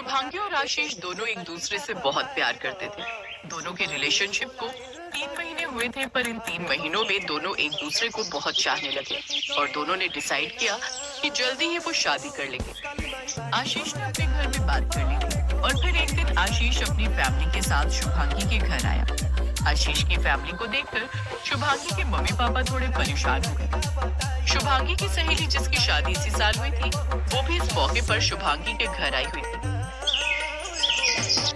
शुभांगी और आशीष दोनों एक दूसरे से बहुत प्यार करते थे। दोनों के रिलेशनशिप को 3 महीने हुए थे, पर इन 3 महीनों में दोनों एक दूसरे को बहुत चाहने लगे और दोनों ने डिसाइड किया कि जल्दी ही वो शादी कर लेंगे। आशीष ने अपने घर में बात कर ली थी और फिर एक दिन आशीष अपनी फैमिली के साथ शुभांगी के घर आया। आशीष की फैमिली को देखकर शुभांगी के मम्मी पापा थोड़े परेशान हो गए। शुभांगी की सहेली जिसकी शादी इसी साल हुई थी, वो भी इस मौके पर शुभांगी के घर आई हुई थी।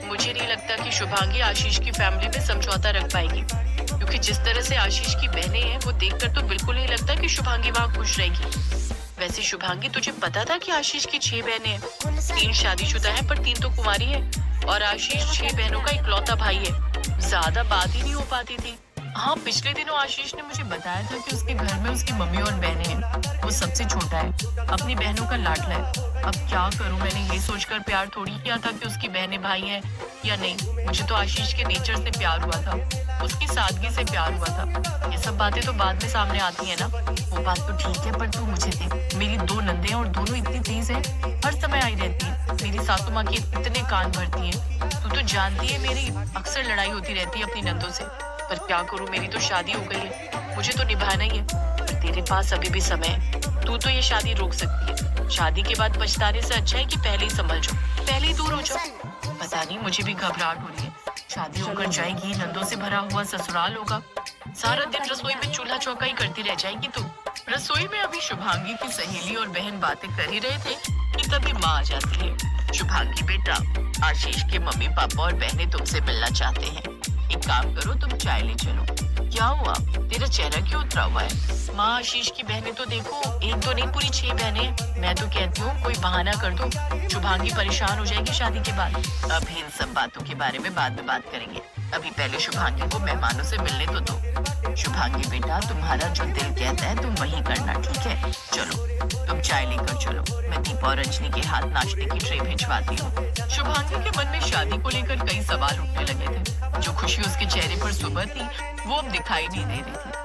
मुझे नहीं लगता कि शुभांगी आशीष की फैमिली में समझौता रख पाएगी, क्योंकि जिस तरह से आशीष की बहनें हैं वो देखकर तो बिल्कुल नहीं लगता कि शुभांगी वहाँ खुश रहेगी। वैसे शुभांगी, तुझे पता था कि आशीष की 6 बहनें हैं? 3 शादीशुदा हैं पर 3 तो कुंवारी हैं और आशीष 6 बहनों का इकलौता भाई है। ज्यादा बात ही नहीं हो पाती थी। हाँ, पिछले दिनों आशीष ने मुझे बताया था कि उसके घर में उसकी मम्मी और बहनें हैं। वो सबसे छोटा है, अपनी बहनों का लाडला है। अब क्या करूं, मैंने ये सोचकर प्यार थोड़ी किया था कि उसकी बहनें भाई हैं या नहीं। मुझे तो आशीष के नेचर से प्यार हुआ था, उसकी सादगी से प्यार हुआ था। ये सब बातें तो बाद में सामने आती है ना। वो बात तो ठीक है, पर तू मुझे देख, मेरी 2 नंदे हैं और दोनों इतनी तेज है, हर समय आई रहती है। मेरी सासू माँ के इतने कान भरती है। तू तो जानती है मेरी अक्सर लड़ाई होती रहती है अपनी नंदों से, पर क्या करूं, मेरी तो शादी हो गई है, मुझे तो निभाना ही है। पर तेरे पास अभी भी समय है, तू तो ये शादी रोक सकती है। शादी के बाद पछताने से अच्छा है कि पहले ही संभल जाओ, पहले ही दूर हो जाओ। पता नहीं, मुझे भी घबराहट हो रही है। शादी होकर जाएगी, नंदों से भरा हुआ ससुराल होगा, सारा दिन रसोई में चूल्हा चौका ही करती रह जाएगी तू। रसोई में अभी शुभांगी की सहेली और बहन बातें कर ही रहे थे कि तभी माँ आ जाती है। शुभांगी बेटा, आशीष के मम्मी पापा और बहनें तुमसे मिलना चाहते हैं। एक काम करो, तुम चाय ले चलो। क्या हुआ, तेरा चेहरा क्यों उतरा हुआ है? माँ, आशीष की बहनें तो देखो, 1 तो नहीं, पूरी 6 बहनें। मैं तो कहती हूँ कोई बहाना कर दो, शुभांगी परेशान हो जाएगी शादी के बाद। अभी इन सब बातों के बारे में बाद में बात करेंगे, अभी पहले शुभांगी को मेहमानों से मिलने तो दो। शुभांगी बेटा, तुम्हारा जो दिल कहता है तुम वही करना, ठीक है? चलो, तुम चाय लेकर चलो, मैं दीपा और रंजनी के हाथ नाश्ते की ट्रे भिजवाती हूँ। शुभांगी के मन में शादी को लेकर कई सवाल उठने लगे थे। जो खुशी उसके चेहरे पर सुबह थी, वो अब दिखाई नहीं दे रही थी।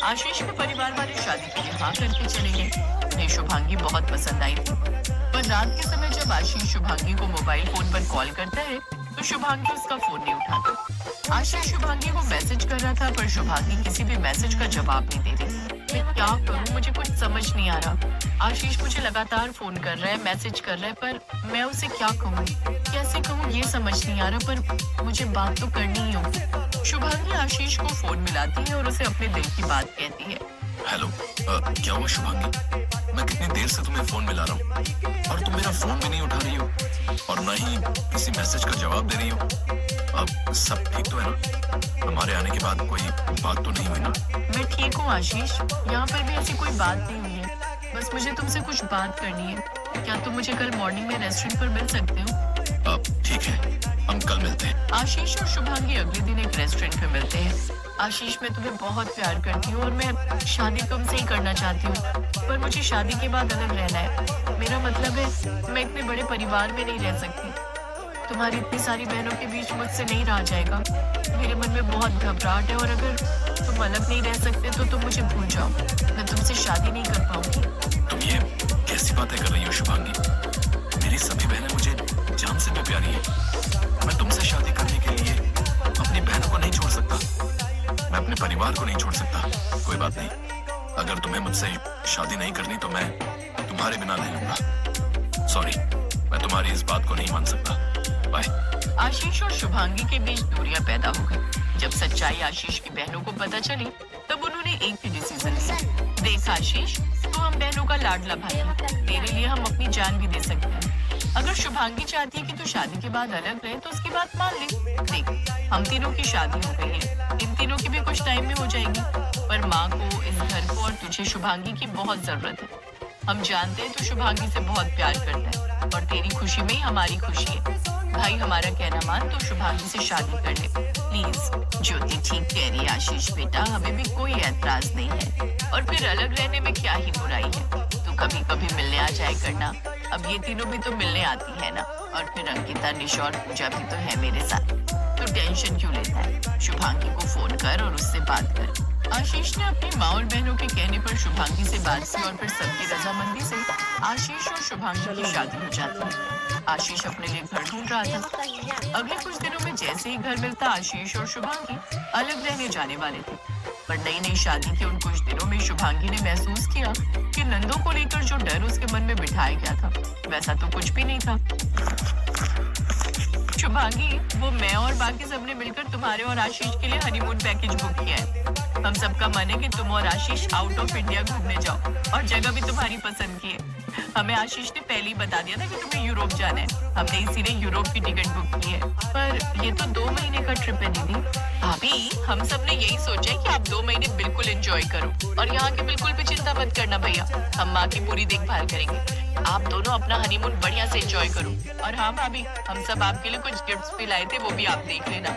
आशीष के परिवार वाले शादी के लिए हाँ करके चले गए। उन्हें शुभांगी बहुत पसंद आई थी, पर रात के समय जब आशीष शुभांगी को मोबाइल फोन पर कॉल करता है तो शुभांगी उसका फोन नहीं उठाती। आशीष शुभांगी को मैसेज कर रहा था, पर शुभांगी किसी भी मैसेज का जवाब नहीं दे रही। मैं क्या करूं, मुझे कुछ समझ नहीं आ रहा। आशीष मुझे लगातार फोन कर रहा है, मैसेज कर रहा है, पर मैं उसे क्या कहूँ, कैसे कहूँ, ये समझ नहीं आ रहा, पर मुझे बात तो करनी ही होगी। शुभांगी आशीष को फोन मिलाती है और उसे अपने दिल की बात कहती है। हेलो, क्या हुआ शुभांगी? मैं कितनी देर से तुम्हें फोन मिला रहा हूँ और तुम मेरा फोन भी नहीं उठा रही हो और न ही किसी मैसेज का जवाब दे रही हो। अब सब ठीक तो है ना? हमारे आने के बाद कोई बात तो नहीं हुई ना? मैं ठीक हूँ आशीष, यहाँ पर भी ऐसी कोई बात नहीं हुई है। बस मुझे तुमसे कुछ बात करनी है। क्या तुम मुझे कल मॉर्निंग में रेस्टोरेंट पर मिल सकते हो? अब ठीक है, हम कल मिलते हैं। आशीष और शुभांगी अगले दिन एक रेस्टोरेंट में मिलते हैं। आशीष, मैं तुम्हें बहुत प्यार करती हूँ और मैं शादी तुमसे ही करना चाहती हूँ, पर मुझे शादी के बाद अलग रहना है। मेरा मतलब है, मैं इतने बड़े परिवार में नहीं रह सकती। तुम्हारी इतनी सारी बहनों के बीच मुझसे नहीं रहा जाएगा। मेरे मन में बहुत घबराहट है और अगर तुम अलग नहीं रह सकते तो तुम मुझे भूल जाओ, मैं तुमसे शादी नहीं कर पाऊंगी। तुम ये कैसी बातें कर रही हो शुभांगी? मेरी सभी बहनें मुझे जान से भी प्यारी है। मैं तुमसे शादी करने के लिए अपनी बहनों को नहीं छोड़ सकता, मैं अपने परिवार को नहीं छोड़ सकता। कोई बात नहीं, अगर तुम्हें मुझसे शादी नहीं करनी तो मैं तुम्हारे बिना रह लूंगा। सॉरी, मैं तुम्हारी इस बात को नहीं मान सकता। बाय। आशीष और शुभांगी के बीच दूरियां पैदा हो गई। जब सच्चाई आशीष की बहनों को पता चली, तब उन्होंने एक ही डिसीजन लिया। देख आशीष, तू हम बहनों का लाडला भाई है, तेरे लिए हम अपनी जान भी दे सकते हैं। अगर शुभांगी चाहती है कि तू शादी के बाद अलग रहे तो उसकी बात मान ले। देख, हम तीनों की शादी हो गई है, इन तीनों की भी कुछ टाइम में हो जाएगी, पर माँ को, इस घर को और तुझे शुभांगी की बहुत जरूरत है। हम जानते हैं तू शुभांगी से बहुत प्यार करता है और तेरी खुशी में ही हमारी खुशी है। भाई, हमारा कहना मान, तो शुभांगी से शादी कर ले प्लीज। ज्योति ठीक कह रही है आशीष बेटा, हमें भी कोई ऐतराज नहीं है और फिर अलग रहने में क्या ही बुराई है। तू कभी कभी मिलने आ जाए करना, अब ये तीनों भी तो मिलने आती है ना, और फिर अंकिता, निशा और पूजा भी तो है मेरे साथ। तो टेंशन क्यों लेता है? शुभांगी को फोन कर और उससे बात कर। आशीष ने अपनी माँ और बहनों के कहने पर शुभांगी से बात की और फिर सबकी रजामंदी से आशीष और शुभांगी की शादी हो जाती है। आशीष अपने लिए घर ढूंढ रहा था। अगले कुछ दिनों में जैसे ही घर मिलता आशीष और शुभांगी अलग रहने जाने वाले थे। पर नई नई शादी के उन कुछ दिनों में शुभांगी ने महसूस किया कि नंदों को लेकर जो डर उसके मन में बिठाया गया था वैसा तो कुछ भी नहीं था। शुभांगी, वो मैं और बाकी सबने मिलकर तुम्हारे और आशीष के लिए हनीमून पैकेज बुक किया है। हम सबका मन है कि तुम और आशीष आउट ऑफ इंडिया घूमने जाओ और जगह भी तुम्हारी पसंद की है। हमें आशीष ने पहले ही बता दिया था कि तुम्हें यूरोप जाना है। हमने इसीलिए यूरोप की टिकट बुक की है। पर ये तो 2 महीने का ट्रिप है दीदी। भाभी, हम सब ने यही सोचा है कि आप 2 महीने बिल्कुल एंजॉय करो और यहाँ की बिल्कुल भी चिंता मत करना भैया। हम माँ की पूरी देखभाल करेंगे। आप दोनों अपना हनीमून बढ़िया से एंजॉय करो। और हाँ भाभी, हम सब आपके लिए कुछ गिफ्ट्स भी लाए थे, वो भी आप देख लेना।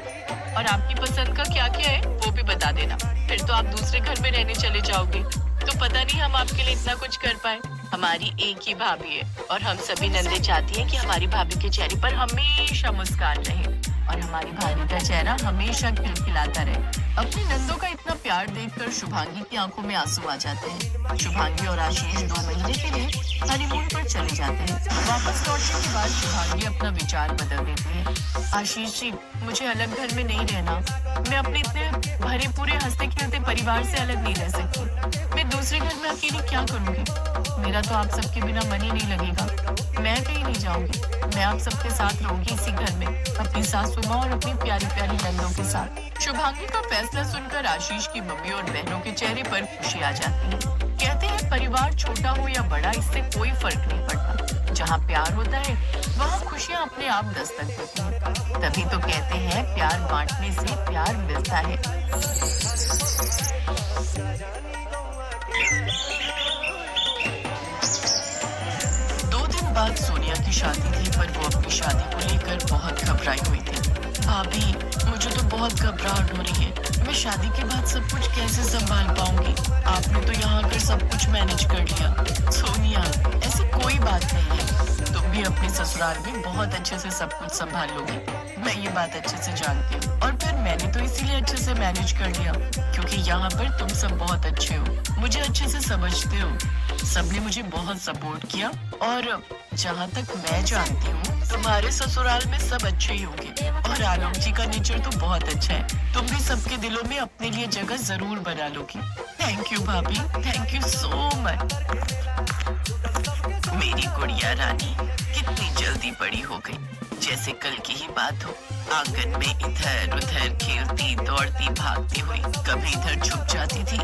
और आपकी पसंद का क्या क्या है वो भी बता देना। फिर तो आप दूसरे घर में रहने चले जाओगे तो पता नहीं हम आपके लिए इतना कुछ कर पाए। हमारी एक ही भाभी है और हम सभी नंदे चाहती हैं कि हमारी भाभी के चेहरे पर हमेशा मुस्कान रहे और हमारी भाभी का चेहरा हमेशा खिलखिलाता रहे। अपनी नंदों का इतना प्यार देखकर शुभांगी की आंखों में आंसू आ जाते हैं। शुभांगी और आशीष 2 महीने के लिए हनीमून पर चले जाते हैं। वापस लौटने के बाद शुभांगी अपना विचार बदल देती है। आशीष जी, मुझे अलग घर में नहीं रहना। मैं अपने इतने भरे पूरे हंसते खेलते परिवार से अलग नहीं रह सकती। मैं दूसरे घर में अकेली क्या करूंगी? मेरा तो आप सबके बिना मन ही नहीं लगेगा। मैं कहीं नहीं जाऊंगी। मैं आप सबके साथ रहूंगी इसी घर में, अपनी सासू माँ और अपनी प्यारी प्यारी नंदों के साथ। शुभांगी का फैसला सुनकर आशीष की मम्मी और बहनों के चेहरे पर खुशी आ जाती है। कहते हैं परिवार छोटा हो या बड़ा, इससे कोई फर्क नहीं पड़ता। जहाँ प्यार होता है वहाँ खुशियाँ अपने आप दस्तक देती हैं। तभी तो कहते हैं प्यार बांटने से प्यार मिलता है। 2 दिन बाद सोनिया की शादी थी, पर वो अपनी शादी को लेकर बहुत घबराई हुई थी। भाभी, मुझे तो बहुत घबराहट हो रही है। मैं शादी के बाद सब कुछ कैसे संभाल पाऊंगी? आपने तो यहाँ आकर सब कुछ मैनेज कर लिया। सोनिया, ऐसी कोई बात नहीं है। तुम भी अपने ससुराल में बहुत अच्छे से सब कुछ संभाल लोगी। मैं ये बात अच्छे से जानती हूँ और फिर मैंने तो इसीलिए अच्छे से मैनेज कर लिया क्योंकि यहाँ पर तुम सब बहुत अच्छे हो, मुझे अच्छे से समझते हो। सबने मुझे बहुत सपोर्ट किया और जहाँ तक मैं जानती हूँ तुम्हारे ससुराल में सब अच्छे ही होंगे और आलोक जी का नेचर तो बहुत अच्छा है। तुम भी सबके दिलों में अपने लिए जगह जरूर बना लोगी। थैंक यू भाभी, थैंक यू सो मच। मेरी गुड़िया रानी कितनी जल्दी बड़ी हो गई, जैसे कल की ही बात हो। आंगन में इधर उधर खेलती दौड़ती भागती हुई कभी इधर छुप जाती थी,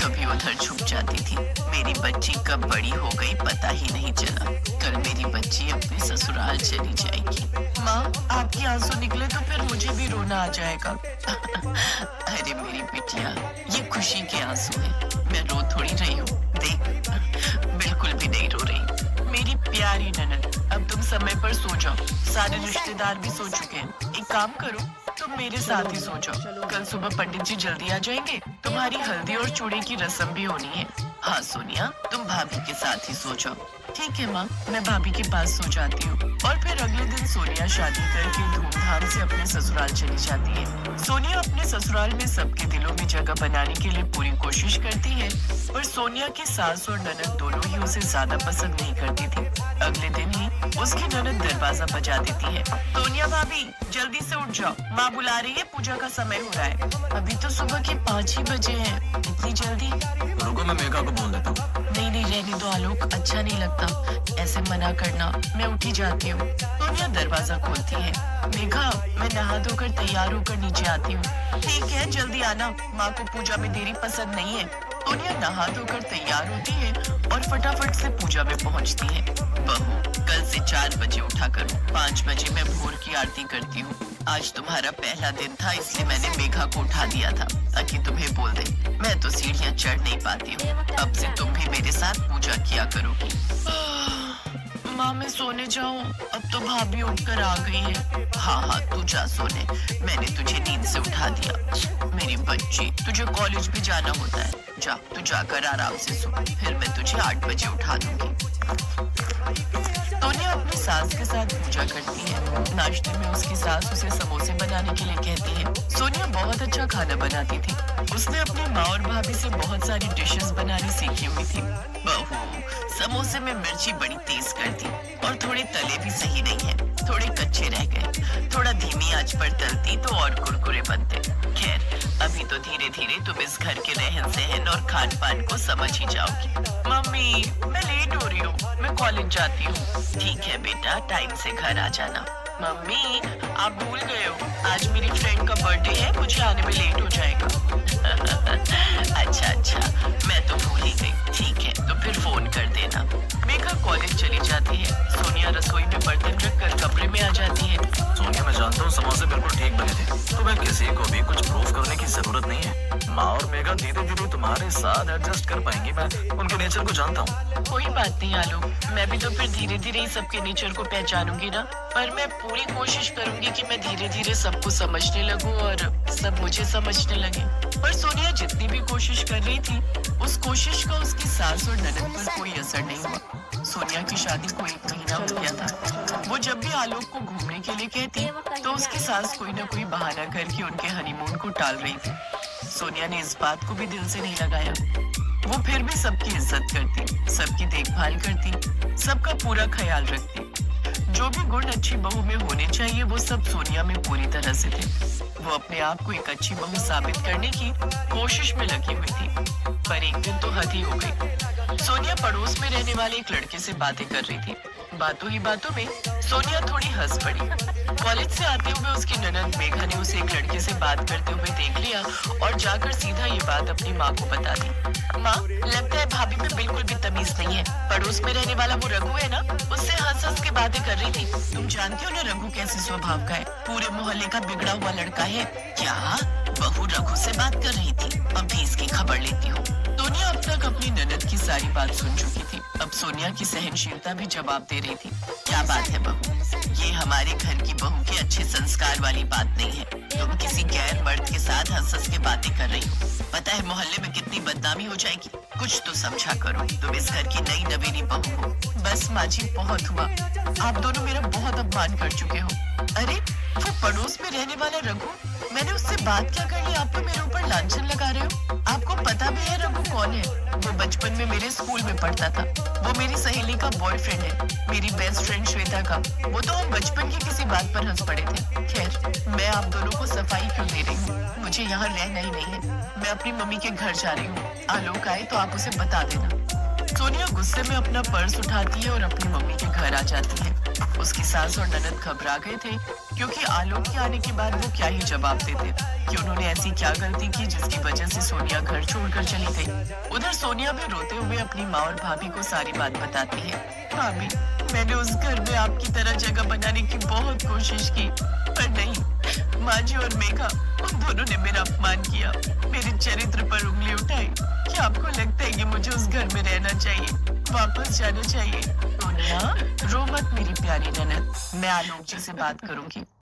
कभी उधर छुप जाती थी। मेरी बच्ची कब बड़ी हो गई पता ही नहीं चला। कल मेरी बच्ची अपने ससुराल चली जाएगी। माँ, आपकी आंसू निकले तो फिर मुझे भी रोना आ जाएगा। अरे मेरी बिटिया, ये खुशी के आंसू है। मैं रो थोड़ी रही हूँ, देख बिल्कुल भी नहीं रो रही। मेरी प्यारी ननद, अब तुम समय पर सो जाओ। सारे रिश्तेदार भी सो चुके हैं। एक काम करो, तुम मेरे साथ ही सो जाओ। कल सुबह पंडित जी जल्दी आ जाएंगे। तुम्हारी हल्दी और चूड़े की रस्म भी होनी है। हाँ सोनिया, तुम भाभी के साथ ही सो जाओ। ठीक है माँ, मैं भाभी के पास सो जाती हूँ। और फिर अगले दिन सोनिया शादी करके धूमधाम से अपने ससुराल चली जाती है। सोनिया अपने ससुराल में सबके दिलों में जगह बनाने के लिए पूरी कोशिश करती है, पर सोनिया की सास और ननद दोनों ही उसे ज्यादा पसंद नहीं करती थी। अगले दिन ही उसकी ननद दरवाजा बजा देती है। सोनिया भाभी, जल्दी से उठ जाओ, माँ बुला रही है, पूजा का समय हो रहा है। अभी तो सुबह के 5 ही बजे हैं, इतनी जल्दी? रुको, मैं मेघा को बोल देता हूँ। नहीं, रहने दो आलोक, अच्छा नहीं लगता ऐसे मना करना। मैं उठी जाती हूँ। सोनिया दरवाजा खोलती है। मेघा, मैं नहा धोकर तैयार होकर नीचे आती हूँ। ठीक है, जल्दी आना, माँ को पूजा में देरी पसंद नहीं है। सोनिया नहा धोकर तैयार होती है और फटाफट से पूजा में पहुँचती है। बहू, कल से 4 बजे उठा करो। 5 बजे मैं भोर की आरती करती हूँ। आज तुम्हारा पहला दिन था, इसलिए मैंने मेघा को उठा दिया था ताकि तुम्हें बोल दे। मैं तो सीढ़ियाँ चढ़ नहीं पाती हूँ। अब से तुम भी मेरे साथ पूजा किया करोगी। माँ, मैं सोने जाऊँ? अब तो भाभी उठकर आ गई है। हाँ, तू जा सोने, मैंने तुझे नींद से उठा दिया। मेरी बच्ची, तुझे कॉलेज भी जाना होता है। जा, तू जाकर आराम से सो, फिर मैं तुझे 8 बजे उठा दूंगी। सोनिया अपनी सास के साथ पूजा करती है। नाश्ते में उसकी सास उसे समोसे बनाने के लिए कहती है। सोनिया बहुत अच्छा खाना बनाती थी। उसने अपनी माँ और भाभी से बहुत सारी डिशेस बनानी सीखी हुई थी। बहू, समोसे में मिर्ची बड़ी तेज कर दी और थोड़े तले भी सही नहीं है, थोड़े कच्चे रह गए। थोड़ा धीमी आंच पर तलती तो और कुरकुरे बनते। खैर, अभी तो धीरे धीरे तुम इस घर के रहन सहन और खान पान को समझ ही जाओगी। मम्मी, मैं लेट हो रही हूँ, मैं कॉलेज जाती हूँ। ठीक है बेटा, टाइम से घर आ जाना। मम्मी, आप भूल गए हो, आज मेरी फ्रेंड का बर्थडे है, मुझे आने में लेट हो जाएगा। अच्छा, मैं तो भूल ही गई। ठीक है, तो फिर फोन कर देना। मेघा कॉलेज चली जाती है। सोनिया रसोई में बर्तन रखकर कमरे में आ जाती है। सोनिया, मैं जानता हूँ समोसे बिल्कुल ठीक बने थे, तो मैं किसी को भी कुछ प्रूफ करने की जरूरत नहीं है। माँ और मेघा धीरे धीरे तुम्हारे साथ एडजस्ट कर पाएंगी। मैं उनके नेचर को जानता हूँ। कोई बात नहीं आलोक, मैं भी तो फिर धीरे धीरे ही सबके नेचर को पहचानूंगी ना। पर मैं पूरी कोशिश करूंगी कि मैं धीरे धीरे सबको समझने लगूं और सब मुझे समझने लगे। पर सोनिया जितनी भी कोशिश कर रही थी, उस कोशिश का उसकी सास और ननद पर कोई असर नहीं हुआ। सोनिया की शादी को 1 महीना हो गया था। वो जब भी आलोक को घूमने के लिए कहती, तो उसकी सास कोई न कोई बहाना करके उनके हनीमून को टाल रही थी। सोनिया ने इस बात को भी दिल से नहीं लगाया। वो फिर भी सबकी इज्जत करती, सबकी देखभाल करती, सबका पूरा ख्याल रखती। जो भी गुण अच्छी बहू में होने चाहिए, वो सब सोनिया में पूरी तरह से थे। वो अपने आप को एक अच्छी बहू साबित करने की कोशिश में लगी हुई थी। पर एक दिन तो हद ही हो गई। सोनिया पड़ोस में रहने वाले एक लड़के से बातें कर रही थी। बातों ही बातों में सोनिया थोड़ी हंस पड़ी। कॉलेज से आते हुए उसकी ननद मेघा ने उसे एक लड़के से बात करते हुए देख लिया और जाकर सीधा ये बात अपनी माँ को बता दी। माँ, लगता है भाभी में बिल्कुल भी तमीज नहीं है। पड़ोस में रहने वाला वो रघु है ना, उससे हंस हंस के बातें कर रही थी। तुम जानती हो ना रघु कैसे स्वभाव का है, पूरे मोहल्ले का बिगड़ा हुआ लड़का है। क्या बहू रघु से बात कर रही थी? अब भी इसकी खबर लेती हूँ। सोनिया अब तक अपनी ननद की सारी बात सुन चुकी थी। अब सोनिया की सहनशीलता भी जवाब दे रही थी। क्या बात है बहू, ये हमारे घर की बहू के अच्छे संस्कार वाली बात नहीं है। तुम किसी गैर मर्द के साथ हंस हंस के बातें कर रही हो। पता है मोहल्ले में कितनी बदनामी हो जाएगी। कुछ तो समझा करो, तुम इस घर की नई नवेली बहू हो। बस माँ जी, बहुत हुआ, आप दोनों मेरा बहुत अपमान कर चुके हो। अरे वो पड़ोस में रहने वाला रघु, मैंने उससे बात क्या कर ली, आप तो मेरे ऊपर लांछन लगा रहे हो। आपको पता भी है रघु कौन है? वो बचपन में मेरे स्कूल में पढ़ता था। वो मेरी सहेली का बॉयफ्रेंड है, मेरी बेस्ट फ्रेंड श्वेता का। वो तो हम बचपन की किसी बात पर हंस पड़े थे। खैर, मैं आप दोनों को सफाई क्यों दे रही हूँ, मुझे यहाँ रहना ही नहीं है। मैं अपनी मम्मी के घर जा रही हूँ। आलोक आए तो आप उसे बता देना। सोनिया गुस्से में अपना पर्स उठाती है और अपनी मम्मी के घर आ जाती है। उसकी सास और ननद घबरा गए थे, क्योंकि आलोक के आने के बाद वो क्या ही जवाब देते कि उन्होंने ऐसी क्या गलती की जिसकी वजह से सोनिया घर छोड़कर चली गई। उधर सोनिया भी रोते हुए अपनी माँ और भाभी को सारी बात बताती है। भाभी, मैंने उस घर में आपकी तरह जगह बनाने की बहुत कोशिश की, पर नहीं। माँ जी और मेघा, उन दोनों ने मेरा अपमान किया, मेरे चरित्र पर उंगली उठाई। क्या आपको लगता है कि मुझे उस घर में रहना चाहिए, वापस जाना चाहिए? सोनिया, रो मत मेरी प्यारी ननद, मैं आलोक जी से बात करूंगी।